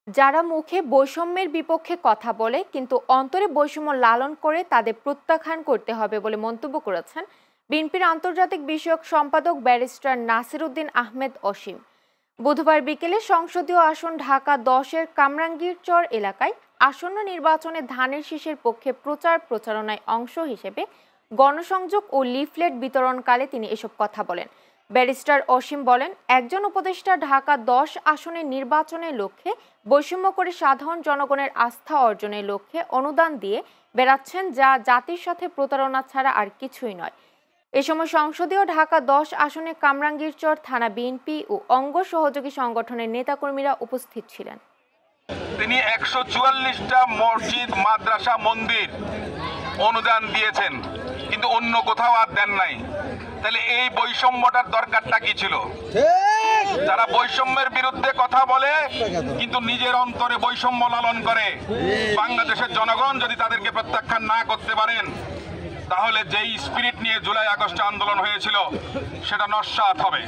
যারা মুখে বৈষম্যের বিপক্ষে কথা বলে কিন্তু অন্তরে বৈষম্য লালন করে তাদের প্রত্যাখ্যান করতে হবে বলে মন্তব্য করেছেন বিএনপির আন্তর্জাতিক বিষয়ক সম্পাদক ব্যারিস্টার নাসির উদ্দিন আহমেদ অসীম। বুধবার বিকেলে সংসদীয় আসন ঢাকা ১০-এর কামরাঙ্গীরচর এলাকায় আসন্ন নির্বাচনে ধানের শীষের পক্ষে প্রচারণায় অংশ হিসেবে গণসংযোগ ও লিফলেট বিতরণকালে তিনি এসব কথা বলেন। ব্যারিস্টার অসীম বলেন, একজন উপদেষ্টা ঢাকা ১০ আসনের নির্বাচনের লক্ষ্যে বৈষম্য করে সাধারণ জনগণের আস্থা অর্জনের লক্ষ্যে অনুদান দিয়ে বেড়াচ্ছেন, যা জাতির সাথে প্রতারণা ছাড়া আর কিছুই নয়। এ সময় সংসদীয় ঢাকা ১০ আসনে কামরাঙ্গীরচর থানা বিএনপি ও অঙ্গ সহযোগী সংগঠনের নেতাকর্মীরা উপস্থিত ছিলেন। তিনি ১৪৪টা মসজিদ, মাদ্রাসা, মন্দির অনুদান দিয়েছেন, কিন্তু অন্য কোথাও আর দেন নাই। তাহলে এই বৈষম্যটার দরকারটা কি ছিল? যারা বৈষম্যের বিরুদ্ধে কথা বলে কিন্তু নিজের অন্তরে বৈষম্য লালন করে, বাংলাদেশের জনগণ যদি তাদেরকে প্রত্যাখ্যান না করতে পারেন, তাহলে যেই স্পিরিট নিয়ে জুলাই আগস্টে আন্দোলন হয়েছিল সেটা নস্যাৎ হবে।